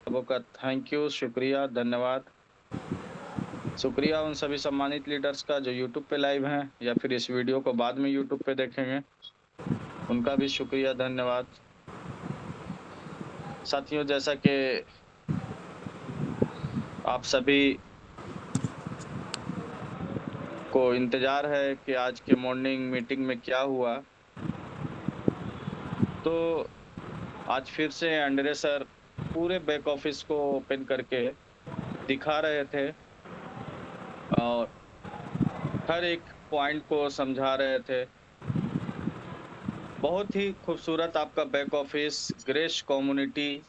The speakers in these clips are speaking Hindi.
सबों का थैंक यू, शुक्रिया, धन्यवाद। शुक्रिया उन सभी सम्मानित लीडर्स का जो यूट्यूब पे लाइव हैं या फिर इस वीडियो को बाद में यूट्यूब पे देखेंगे, उनका भी शुक्रिया, धन्यवाद। साथियों, जैसा कि आप सभी को इंतज़ार है कि आज के मॉर्निंग मीटिंग में क्या हुआ, तो आज फिर से अंडरे सर पूरे बैक ऑफ़िस को ओपन करके दिखा रहे थे और हर एक पॉइंट को समझा रहे थे। बहुत ही खूबसूरत आपका बैक ऑफ़िस, ग्रेश कम्युनिटी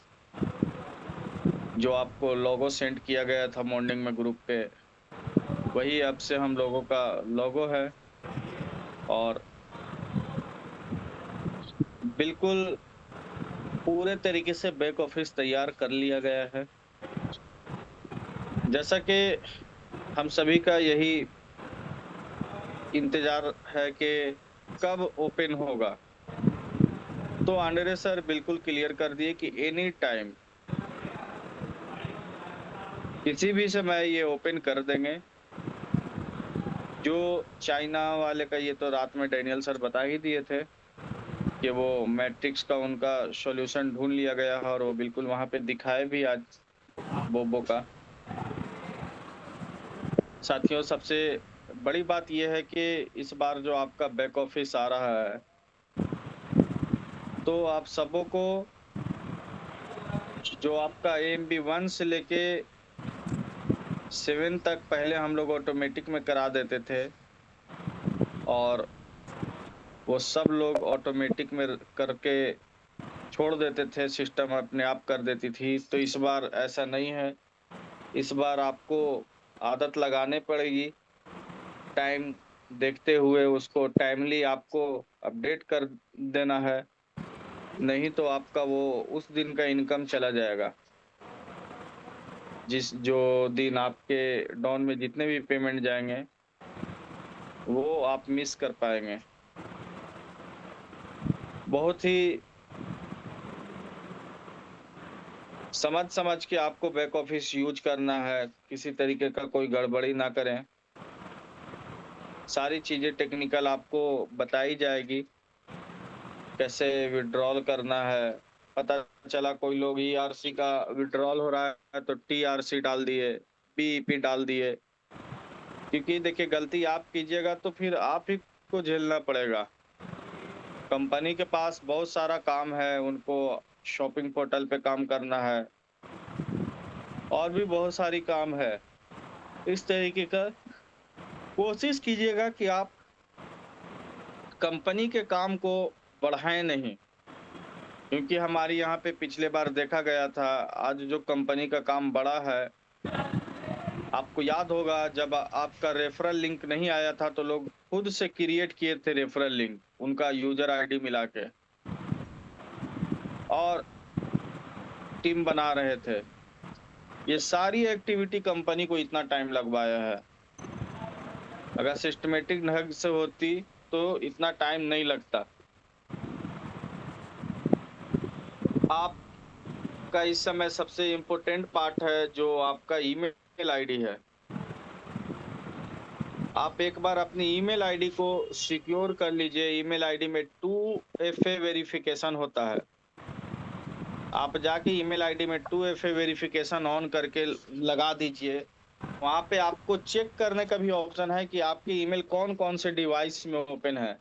जो आपको लोगो सेंड किया गया था मॉर्निंग में ग्रुप पे, वही अब से हम लोगों का लोगो है और बिल्कुल पूरे तरीके से बैक ऑफ़िस तैयार कर लिया गया है। जैसा कि हम सभी का यही इंतज़ार है कि कब ओपन होगा, तो आंद्रे सर बिल्कुल क्लियर कर दिए कि एनी टाइम किसी भी समय ये ओपन कर देंगे। जो चाइना वाले का ये तो रात में डैनियल सर बता ही दिए थे कि वो मैट्रिक्स का उनका सॉल्यूशन ढूँढ लिया गया है और वो बिल्कुल वहाँ पे दिखाए भी आज बोबो का। साथियों, सबसे बड़ी बात ये है कि इस बार जो आपका बैक ऑफिस आ रहा है, तो आप सबों को जो आपका एएमबी 1 से लेके 7 तक पहले हम लोग ऑटोमेटिक में करा देते थे और वो सब लोग ऑटोमेटिक में करके छोड़ देते थे, सिस्टम अपने आप कर देती थी। तो इस बार ऐसा नहीं है। इस बार आपको आदत लगानी पड़ेगी। टाइम देखते हुए उसको टाइमली आपको अपडेट कर देना है, नहीं तो आपका वो उस दिन का इनकम चला जाएगा। जो दिन आपके डाउन में जितने भी पेमेंट जाएँगे, वो आप मिस कर पाएँगे। बहुत ही समझ-समझ के आपको बैक ऑफ़िस यूज़ करना है, किसी तरीके का कोई गड़बड़ी ना करें। सारी चीज़ें टेक्निकल आपको बताई जाएगी, कैसे विथड्रॉल करना है। पता चला कोई लोग ईआरसी का विथड्रॉल हो रहा है तो टीआरसी डाल दिए, बीईपी डाल दिए। क्योंकि देखिए गलती आप कीजिएगा तो फिर आप ही को झेलना पड़ेगा। कंपनी के पास बहुत सारा काम है, उनको शॉपिंग पोर्टल पे काम करना है और भी बहुत सारी काम है। इस तरीके का कोशिश कीजिएगा कि आप कंपनी के काम को बढ़ाएँ नहीं। क्योंकि हमारे यहाँ पे पिछले बार देखा गया था, आज जो कंपनी का काम बढ़ा है, आपको याद होगा जब आपका रेफरल लिंक नहीं आया था, तो लोग खुद से क्रिएट किए थे रेफरल लिंक, उनका यूज़र आईडी मिला के और टीम बना रहे थे। ये सारी एक्टिविटी कंपनी को इतना टाइम लगवाया है। अगर सिस्टमैटिक ढंग से होती, तो इतना टाइम नहीं लगता। आपका इस समय सबसे इम्पोर्टेंट पार्ट है, जो आपका ईमेल आईडी है। आप एक बार अपनी ईमेल आईडी को सिक्योर कर लीजिए। ईमेल आईडी में 2FA वेरिफिकेशन होता है। आप जाके ईमेल आईडी में 2FA वेरिफिकेशन ऑन करके लगा दीजिए। वहाँ पे आपको चेक करने का भी ऑप्शन है कि आपकी ईमेल कौन-कौन से डिवाइस में ओपन है।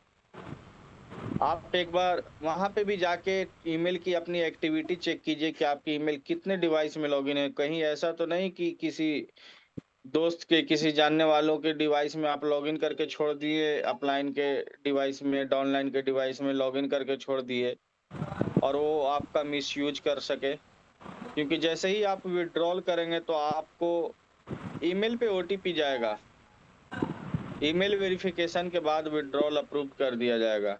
आप एक बार वहाँ पे भी जाके ईमेल की अपनी एक्टिविटी चेक कीजिए कि आपकी ईमेल कितने डिवाइस में लॉगिन है। कहीं ऐसा तो नहीं कि किसी दोस्त के, किसी जानने वालों के डिवाइस में आप लॉगिन करके छोड़ दिए, अपलाइन के डिवाइस में, डाउनलाइन के डिवाइस में लॉगिन करके छोड़ दिए और वो आपका मिसयूज़ कर सके। क्योंकि जैसे ही आप विथड्रॉल करेंगे तो आपको ईमेल पे ओटीपी जाएगा। ईमेल वेरिफिकेशन के बाद विथड्रॉल अप्रूव कर दिया जाएगा।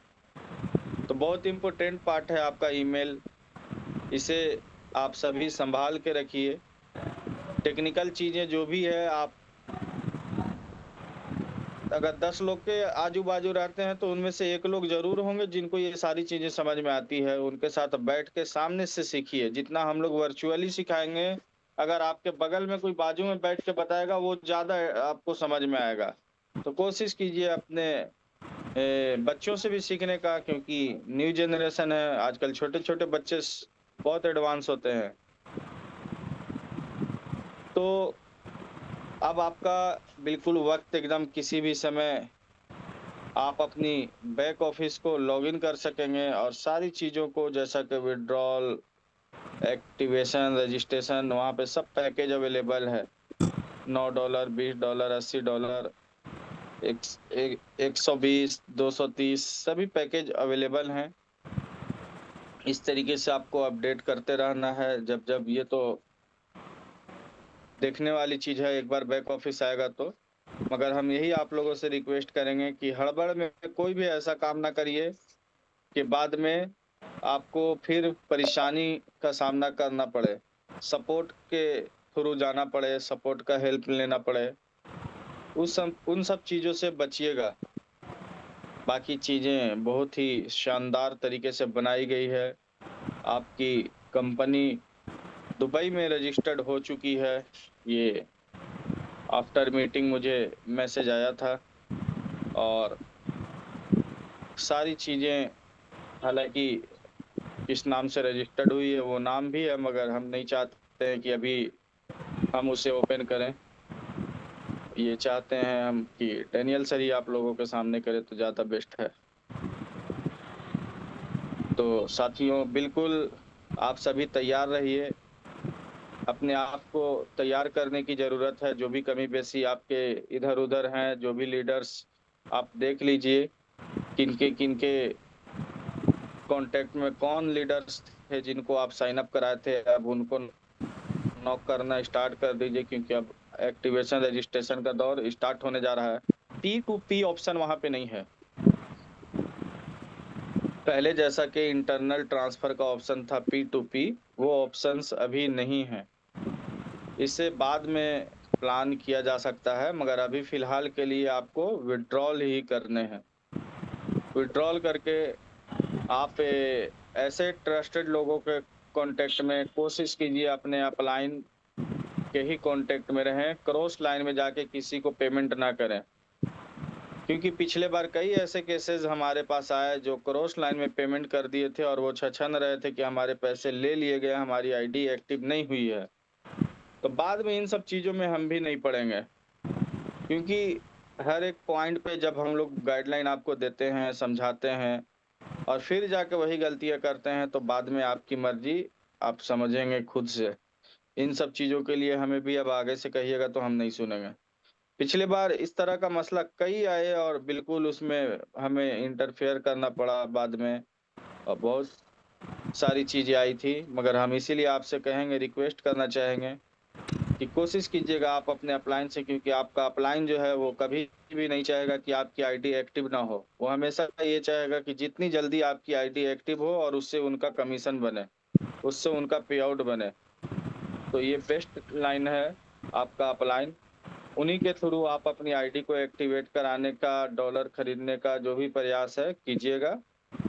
तो बहुत इम्पोर्टेंट पार्ट है आपका ईमेल, इसे आप सभी सँभाल के रखिए। टेक्निकल चीज़ें जो भी है आप अगर 10 लोग के आजू-बाजू रहते हैं तो उनमें से 1 लोग ज़रूर होंगे जिनको ये सारी चीज़ें समझ में आती है। उनके साथ बैठ के सामने से सीखिए। जितना हम लोग वर्चुअली सिखाएँगे, अगर आपके बगल में कोई बाजू में बैठ के बताएगा वो ज़्यादा आपको समझ में आएगा। तो कोशिश कीजिए अपने बच्चों से भी सीखने का, क्योंकि न्यू जनरेशन है, आजकल छोटे-छोटे बच्चे बहुत एडवांस होते हैं। तो अब आपका बिल्कुल वक़्त एकदम किसी भी समय आप अपनी बैक ऑफ़िस को लॉगिन कर सकेंगे और सारी चीज़ों को जैसा कि विथड्रॉल, एक्टिवेशन, रजिस्ट्रेशन, वहाँ पे सब पैकेज अवेलेबल है। $9, $20, $80, एक स ए 120, 230 सभी पैकेज अवेलेबल हैं। इस तरीके से आपको अपडेट करते रहना है जब-जब ये तो देखने वाली चीज़ है एक बार बैक ऑफ़िस आएगा तो। मगर हम यही आप लोगों से रिक्वेस्ट करेंगे कि हड़बड़ में कोई भी ऐसा काम ना करिए कि बाद में आपको फिर परेशानी का सामना करना पड़े। सपोर्ट के थ्रू जाना पड़े, सपोर्ट का हेल्प लेना पड़े। उन सब चीज़ों से बचिएगा। बाकी चीज़ें बहुत ही शानदार तरीके से बनाई गई है। आपकी कंपनी दुबई में रजिस्टर्ड हो चुकी है। ये आफ्टर मीटिंग मुझे मैसेज आया था और सारी चीज़ें हालाँकि किस नाम से रजिस्टर्ड हुई है वो नाम भी है, मगर हम नहीं चाहते हैं कि अभी हम उसे ओपन करें। ये चाहते हैं हम कि डैनियल सर ही आप लोगों के सामने करें तो ज़्यादा बेस्ट है। तो साथियों बिल्कुल आप सभी तैयार रहिए। अपने आप को तैयार करने की ज़रूरत है। जो भी कमी-पेशी आपके इधर-उधर हैं, जो भी लीडर्स आप देख लीजिए किनके-किनके कॉन्टैक्ट में कौन लीडर्स थे जिनको आप साइन अप कराए थे, अब उनको नॉक करना स्टार्ट कर दीजिए, क्योंकि अब एक्टिवेशन रजिस्ट्रेशन का दौर स्टार्ट होने जा रहा है। P2P ऑप्शन वहाँ पे नहीं है। पहले जैसा कि इंटरनल ट्रांसफर का ऑप्शन था P2P, वो ऑप्शंस अभी नहीं है। इसे बाद में प्लान किया जा सकता है, मगर अभी फ़िलहाल के लिए आपको विथड्रॉल ही करने हैं। विथड्रॉल करके आप ऐसे ट्रस्टेड लोगों के कॉन्टैक्ट में कोशिश कीजिए, अपने अपलाइन के ही कॉन्टैक्ट में रहें, क्रॉस लाइन में जाके किसी को पेमेंट ना करें। क्योंकि पिछले बार कई ऐसे केसेज़ हमारे पास आए जो क्रॉस लाइन में पेमेंट कर दिए थे और वो छछन रहे थे कि हमारे पैसे ले लिए गए, हमारी आईडी एक्टिव नहीं हुई है। तो बाद में इन सब चीज़ों में हम भी नहीं पड़ेंगे, क्योंकि हर एक पॉइंट पे जब हम लोग गाइडलाइन आपको देते हैं, समझाते हैं और फिर जाके वही गलतियाँ करते हैं, तो बाद में आपकी मर्ज़ी, आप समझेंगे खुद से। इन सब चीज़ों के लिए हमें भी अब आगे से कहिएगा तो हम नहीं सुनेंगे। पिछली बार इस तरह का मसला कई आए और बिल्कुल उसमें हमें इंटरफेयर करना पड़ा बाद में और बहुत सारी चीज़ें आई थी, मगर हम इसीलिए आपसे कहेंगे, रिक्वेस्ट करना चाहेंगे कि कोशिश कीजिएगा आप अपने अपलाइन से, क्योंकि आपका अपलाइन जो है वो कभी भी नहीं चाहेगा कि आपकी आईडी एक्टिव ना हो। वो हमेशा ये चाहेगा कि जितनी जल्दी आपकी आईडी एक्टिव हो और उससे उनका कमीशन बने, उससे उनका पे आउट बने। तो ये बेस्ट लाइन है आपका अपलाइन। उन्हीं के थ्रू आप अपनी आईडी को एक्टिवेट कराने का, डॉलर खरीदने का जो भी प्रयास है कीजिएगा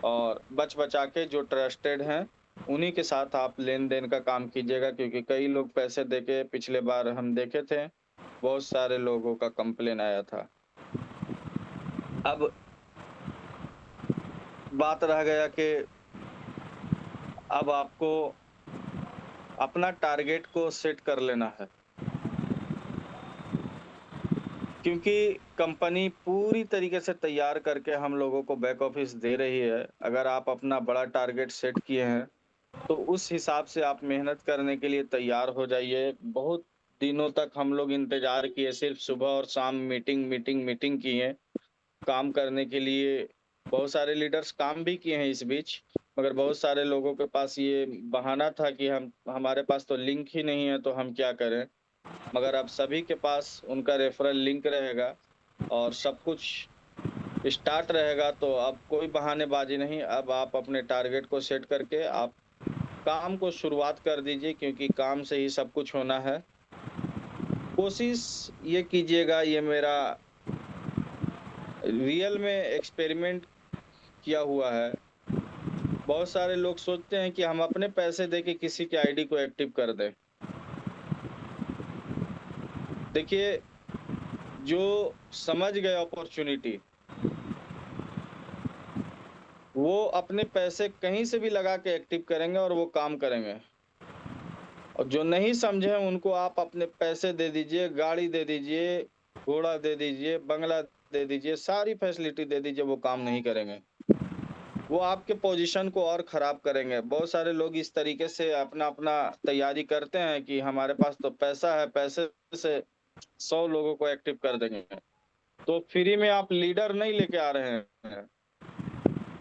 और बचा के जो ट्रस्टेड हैं, उन्हीं के साथ आप लेन-देन का काम कीजिएगा, क्योंकि कई लोग पैसे देके पिछले बार हम देखे थे, बहुत सारे लोगों का कंप्लेन आया था। अब बात रह गया कि अब आपको अपना टारगेट को सेट कर लेना है। क्योंकि कंपनी पूरी तरीके से तैयार करके हम लोगों को बैक ऑफिस दे रही है। अगर आप अपना बड़ा टारगेट सेट किए हैं, तो उस हिसाब से आप मेहनत करने के लिए तैयार हो जाइए। बहुत दिनों तक हम लोग इंतज़ार किए, सिर्फ़ सुबह और शाम मीटिंग, मीटिंग, मीटिंग किए, काम करने के लिए। बहुत सारे लीडर्स काम भी किए हैं इस बीच, मगर बहुत सारे लोगों के पास ये बहाना था कि हमारे पास तो लिंक ही नहीं है, तो हम क्या करें? मगर अब सभी के पास उनका रेफरल लिंक रहेगा और सब कुछ स्टार्ट रहेगा, तो अब कोई बहानेबाज़ी नहीं। अब आप अपने टारगेट को सेट करके आप काम को शुरुआत कर दीजिए, क्योंकि काम से ही सब कुछ होना है। कोशिश ये कीजिएगा, ये मेरा रियल में एक्सपेरिमेंट किया हुआ है। बहुत सारे लोग सोचते हैं कि हम अपने पैसे दे के किसी की आईडी को एक्टिव कर दें। देखिए, जो समझ गए अपॉर्च्युनिटी, वो अपने पैसे कहीं से भी लगा के एक्टिव करेंगे और वो काम करेंगे। और जो नहीं समझे हैं उनको आप अपने पैसे दे दीजिए, गाड़ी दे दीजिए, घोड़ा दे दीजिए, बंगला दे दीजिए, सारी फैसिलिटी दे दीजिए, वो काम नहीं करेंगे। वो आपके पोज़ीशन को और ख़राब करेंगे। बहुत सारे लोग इस तरीके से अपना-अपना तैयारी करते हैं कि हमारे पास तो पैसा है, पैसे से 100 लोगों को एक्टिव कर देंगे। तो फ्री में आप लीडर नहीं लेके आ रहे हैं।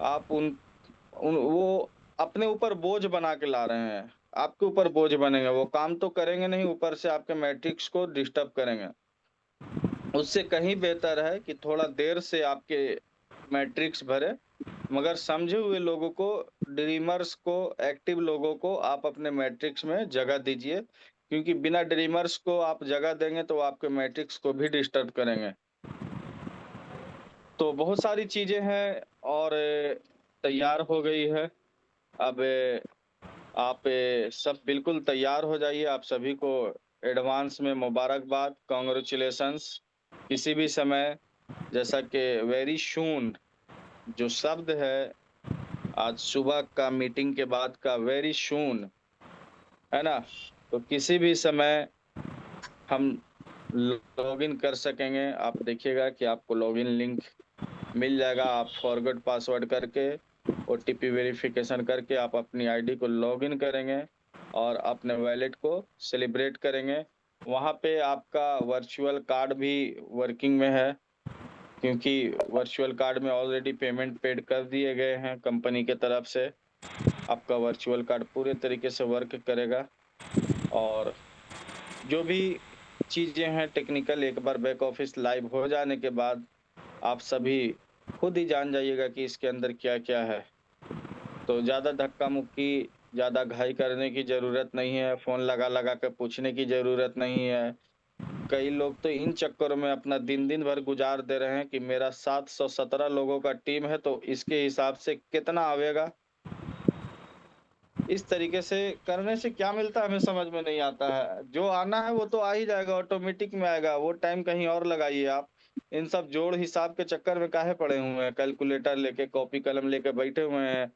आप उन उन वो अपने ऊपर बोझ बना के ला रहे हैं। आपके ऊपर बोझ बनेंगे, वो काम तो करेंगे नहीं, ऊपर से आपके मैट्रिक्स को डिस्टर्ब करेंगे। उससे कहीं बेहतर है कि थोड़ा देर से आपके मैट्रिक्स भरे, मगर समझे हुए लोगों को, ड्रीमर्स को, एक्टिव लोगों को आप अपने मैट्रिक्स में जगह दीजिए, क्योंकि बिना ड्रीमर्स को आप जगह देंगे तो आपके मैट्रिक्स को भी डिस्टर्ब करेंगे। तो बहुत सारी चीज़ें हैं और तैयार हो गई है। अब आप सब बिल्कुल तैयार हो जाइए। आप सभी को एडवांस में मुबारकबाद, कांग्रेचुलेशंस। किसी भी समय, जैसा कि वेरी सून जो शब्द है, आज सुबह का मीटिंग के बाद का वेरी सून, है ना? तो किसी भी समय हम लॉगिन कर सकेंगे। आप देखिएगा कि आपको लॉगिन लिंक मिल जाएगा। आप फॉरगॉट पासवर्ड करके, ओटीपी वेरिफिकेशन करके आप अपनी आईडी को लॉगिन करेंगे और अपने वॉलेट को सेलिब्रेट करेंगे। वहाँ पे आपका वर्चुअल कार्ड भी वर्किंग में है, क्योंकि वर्चुअल कार्ड में ऑलरेडी पेमेंट पेड कर दिए गए हैं कंपनी के तरफ से। आपका वर्चुअल कार्ड पूरे तरीके से वर्क करेगा और जो भी चीज़ें हैं टेक्निकल, एक बार बैक ऑफिस लाइव हो जाने के बाद आप सभी खुद ही जान जाइएगा कि इसके अंदर क्या-क्या है। तो ज़्यादा धक्का-मुक्की, ज़्यादा घाई करने की ज़रूरत नहीं है, फ़ोन लगा-लगा के पूछने की ज़रूरत नहीं है। कई लोग तो इन चक्करों में अपना दिन-दिन भर गुज़ार दे रहे हैं कि मेरा 717 लोगों का टीम है, तो इसके हिसाब से कितना आवेगा? इस तरीके से करने से क्या मिलता है हमें समझ में नहीं आता है। जो आना है वो तो आ ही जाएगा, ऑटोमेटिक में आएगा, वो टाइम कहीं और लगाइए आप। इन सब जोड़ हिसाब के चक्कर में काहे पड़े हुए हैं? कैलकुलेटर लेके, कॉपी कलम लेके बैठे हुए हैं।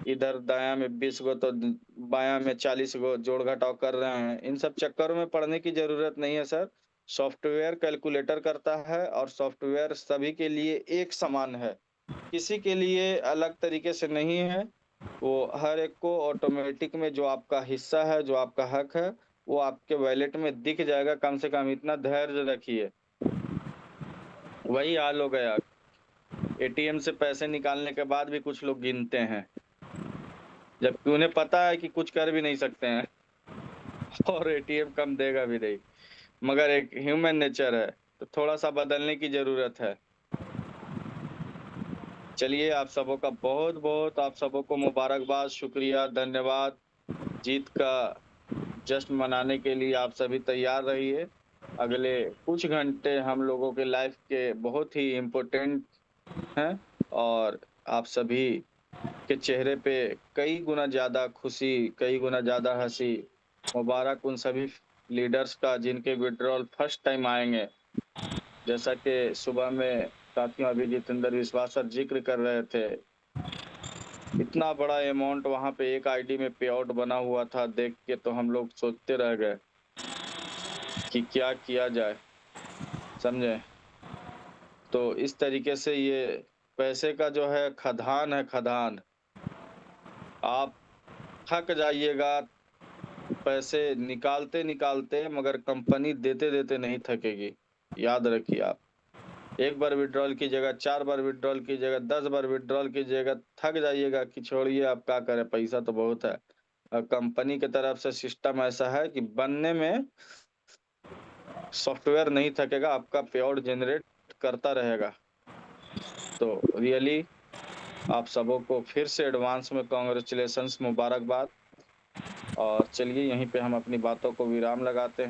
इधर दायाँ में 20 गो तो द बायाँ में 40 गो जोड़-घटाव कर रहे हैं। इन सब चक्करों में पड़ने की ज़रूरत नहीं है सर। सॉफ्टवेयर कैलकुलेटर करता है और सॉफ्टवेयर सभी के लिए एक समान है। किसी के लिए अलग तरीके से नहीं है। वो हर एक को ऑटोमेटिक में जो आपका हिस्सा है, जो आपका हक है, वो आपके वॉलेट में दिख जाएगा। कम से कम इतना धैर्य रखिए। वही हाल हो गया। एटीएम से पैसे निकालने के बाद भी कुछ लोग गिनते हैं, जबकि उन्हें पता है कि कुछ कर भी नहीं सकते हैं और एटीएम कम देगा भी नहीं। मगर एक ह्यूमन नेचर है, तो थोड़ा-सा बदलने की ज़रूरत है। चलिए, आप सबों का बहुत-बहुत आप सबों को मुबारकबाद, शुक्रिया, धन्यवाद। जीत का जश्न मनाने के लिए आप सभी तैयार रहिए। अगले कुछ घंटे हम लोगों के लाइफ के बहुत ही इम्पोर्टेंट हैं और आप सभी के चेहरे पे कई गुना ज़्यादा खुशी, कई गुना ज़्यादा हँसी। मुबारक उन सभी लीडर्स का जिनके विथड्रॉल फर्स्ट टाइम आएँगे। जैसा कि सुबह में साथियों अभी जितेंद्र विश्वास सर ज़िक्र कर रहे थे, इतना बड़ा अमाउंट वहाँ पे एक आईडी में पे आउट बना हुआ था, देख के तो हम लोग सोचते रह गए कि क्या किया जाए, समझे? तो इस तरीके से ये पैसे का जो है खदान है, खदान। आप थक जाइएगा पैसे निकालते-निकालते, मगर कंपनी देते-देते नहीं थकेगी। याद रखिए आप। एक बार विथड्रॉल कीजिएगा, 4 बार विथड्रॉल कीजिएगा, 10 बार विथड्रॉल कीजिएगा, थक जाइएगा कि छोड़िए अब क्या करें, पैसा तो बहुत है। कंपनी की तरफ से सिस्टम ऐसा है कि बनने में सॉफ्टवेयर नहीं थकेगा, आपका पेआउट जनरेट करता रहेगा। तो रियली आप सबों को फिर से एडवांस में कांग्रेचुलेशंस, मुबारकबाद और चलिए यहीं पे हम अपनी बातों को विराम लगाते हैं।